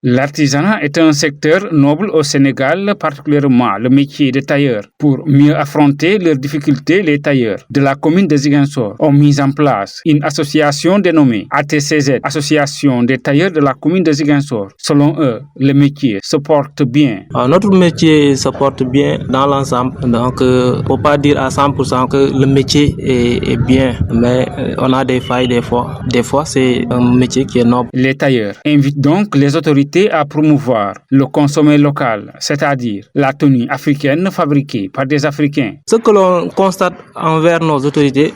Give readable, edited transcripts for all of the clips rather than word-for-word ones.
L'artisanat est un secteur noble au Sénégal, particulièrement le métier de tailleur. Pour mieux affronter leurs difficultés, les tailleurs de la commune de Ziguinchor ont mis en place une association dénommée ATCZ, Association des tailleurs de la commune de Ziguinchor. Selon eux, le métier se porte bien. Notre métier se porte bien dans l'ensemble, donc il ne faut pas dire à 100% que le métier est bien, mais on a des failles des fois. Des fois, c'est un métier qui est noble. Les tailleurs invitent donc les autorités à promouvoir le consommé local, c'est-à-dire la tenue africaine fabriquée par des Africains. Ce que l'on constate envers nos autorités,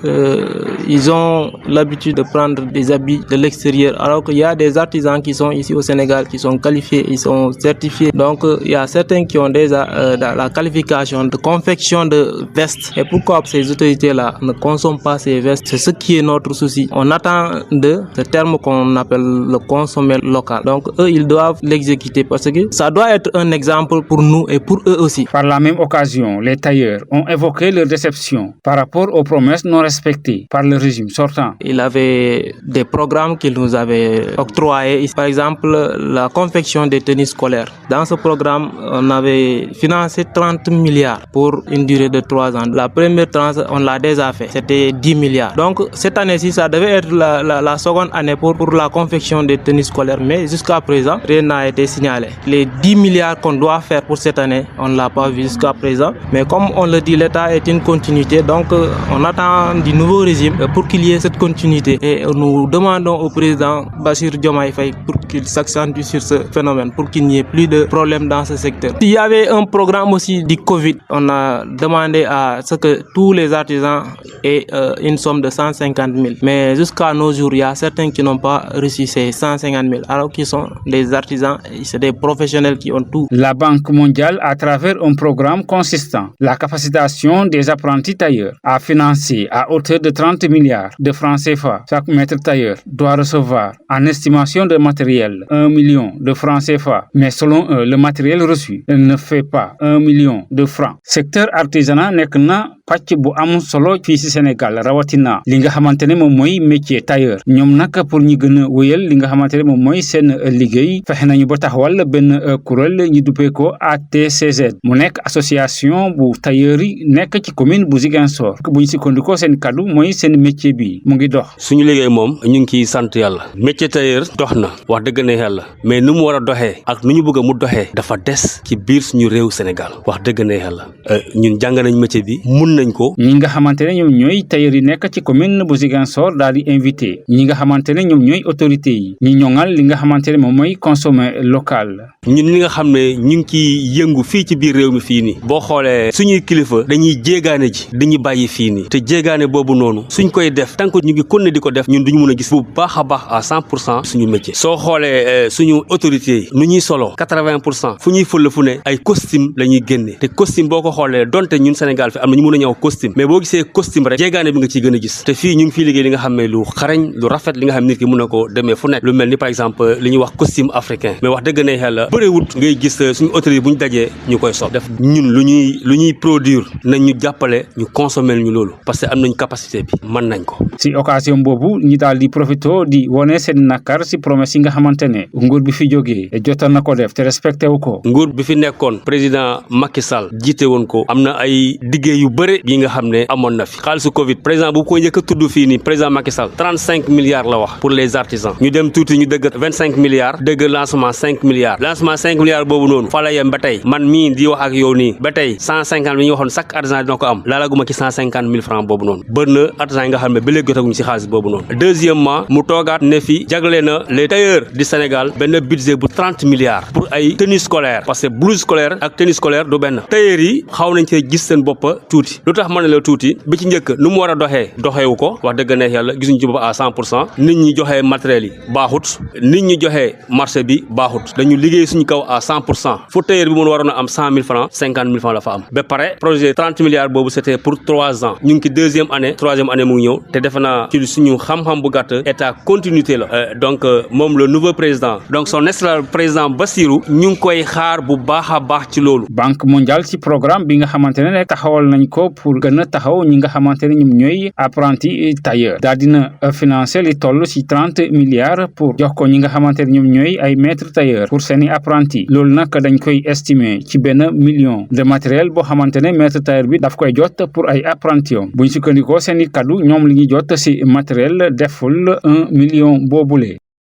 ils ont l'habitude de prendre des habits de l'extérieur, alors qu'il y a des artisans qui sont ici au Sénégal, qui sont qualifiés, ils sont certifiés. Donc il y a certains qui ont déjà la qualification de confection de vestes. Et pourquoi ces autorités-là ne consomment pas ces vestes? C'est ce qui est notre souci. On attend de ce terme qu'on appelle le consommé local. Donc eux, ils doivent l'exécuter parce que ça doit être un exemple pour nous et pour eux aussi. Par la même occasion, les tailleurs ont évoqué leur déception par rapport aux promesses non respectées par le régime sortant. Il avait des programmes qu'il nous avait octroyés. Par exemple, la confection des tenues scolaires. Dans ce programme, on avait financé 30 milliards pour une durée de 3 ans. La première tranche, on l'a déjà fait. C'était 10 milliards. Donc, cette année-ci, ça devait être la seconde année pour la confection des tenues scolaires. Mais jusqu'à présent, rien n'a été signalé. Les 10 milliards qu'on doit faire pour cette année, on ne l'a pas vu jusqu'à présent. Mais comme on le dit, l'État est une continuité. Donc, on attend du nouveau régime pour qu'il y ait cette continuité. Et nous demandons au président Bassirou Diomaye Faye pour qu'il s'accentue sur ce phénomène, pour qu'il n'y ait plus de problème dans ce secteur. Il y avait un programme aussi du Covid. On a demandé à ce que tous les artisans aient une somme de 150 000. Mais jusqu'à nos jours, il y a certains qui n'ont pas reçu ces 150 000, alors qu'ils sont des artisans, c'est des professionnels qui ont tout. La Banque mondiale, à travers un programme consistant, la capacitation des apprentis tailleurs, a financé à hauteur de 30 milliards de francs CFA. Chaque maître tailleur doit recevoir, en estimation de matériel, 1 million de francs CFA. Mais selon eux, le matériel reçu ne fait pas 1 million de francs. Secteur artisanat nekk na pàcc bu am solo fii ci Sénégal rawatina li nga xamante ne moom mooy métier tailleur. ñoom nag pour ñu gën a wéyal li nga xamante ne moom mooy seen liggéey fexe nañu ba taxawal benn kuréel ñu duppee ko ATCZ mu nekk association bu tailleur yi nekk ci commune bu Ziguinchor bu ñu sukkandikoo seen kaddu mooy seen métier bi mu ngi dox. suñu liggéey moom ñu ngi ciy sant yàlla métier tailleur dox na wax dëgg ne yàlla mais nu mu war a doxee ak nu ñu bëgg mu doxee dafa des ci biir suñu réew Sénégal wax dëgg ne yàlla ñun jàng nañ métier bi mun nañ ko. ñi nga xamante ne ñoom ñooy tailleur yi nekk ci commune bu Ziguinchor daal di invité ñi nga xamante ne ñoom ñooy autorité yi ñi ñoŋal li nga xamante ne moom mooy consommer local. ñun ñi nga xam ne ñu ngi ciy yëngu fii ci biir réew mi fii nii boo xoolee suñuy kilifa dañuy jéegaane ji dañuy bàyyi fii nii te jéegaane boobu noonu suñ koy def tant que ñu ngi continuer di ko def ñun duñu mën a gis bu baax a baax à 100% suñu métier. soo xoolee suñu autorité yi nu ñuy solo 80% fu ñuy fël fu ne ay costume la ñuy génne te costume boo ko xoolee donte ñun Sénégal fi am na ñu mën a ñëw costume mais boo gisee costume rek jéegaane bi nga ciy gën a gis te fii ñu ngi fii liggéey li nga xam ne lu xarañ lu rafet li nga xam ne nit ki mën na ko demee fu nekk lu mel ni par exemple li ñuy wax costume africain mais wax dëgg ne xel bëriwut ngay gis suñu autorité bu ñu dajee ñu koy sopp def ñun lu ñuy produire nañ ñu jàppale ñu consommer ñu loolu parce que am nañ capacité bi mën nañ ko. si occasion boobu ñi daal di profito di wone seen nakar si promesse yi nga xamante ne nguur bi fi jógee jotal na ko def te respecté wu ko. nguur bi fi nekkoon président Macky Sall jiite woon ko am na ay diggé yu bëri yi nga xam ne amoon na fi xaalisu Covid président bu ko njëkk a tudd fii nii président Macky Sall 35 milliards la wax pour les artisans ñu dem tuuti ñu dëgg 25 milliards dëgg lancement 5 milliards lancement 5 milliards boobu noonu fa la yem ba tey man mii di wax ak yow nii ba tey 150 bi ñu waxoon chaque artisan dina ko am laalaguma ci 150 000 francs boobu noonu bëri na artisan yi nga xam ne ba léegi jotaguñu ci xaalis boobu noonu. Deuxièmement mu toogaat ne fi jagle na les tailleurs du Sénégal benn budget bu 30 milliards pour ay tenues scolaires parce que blouse scolaire ak tenue scolaire du benn tailleurs yi xaw nañ cee gis seen bopp tuuti lu tax ma ne la tuuti bi ci njëkk nu mu war a doxeewu ko wax dëgg ne yàlla gisuñu ci bopp à 100% nit ñi joxee matériel yi baaxut nit ñi joxee marché bi baaxut dañu liggéey suñu kaw à 100% fu tailleur bi mën waroon a am 100 000 francs 50 000 francs la fa am ba pare projet 30 milliards boobu c'était pour 3 ans ñu ngi ci troisième année mu ngi ñëw te defe naa ci suñu xam-xam bu gàtt état continuité la donc moom le nouveau président donc son excellence président Bassirou ñu ngi koy xaar bu baax a baax ci loolu. Banque mondiale ci programme bi nga xamante ne taxawal nañ ko pour gën a taxaw ñi nga xamante ne ñoom ñooy apprenti tailleur daal dina financer li toll ci 30 milliards pour jox ko ñi nga xamante ne ñoom ñooy ay maître tailleur pour seeni apprenti loolu nag dañ koy estimer ci benn million de matériel boo xamante ne maître tailleur bi daf koy jot pour ay apprenti yom buñ sukkandikoo seeni kaddu ñoom li ñuy jot ci matériel deful 1 million boobule.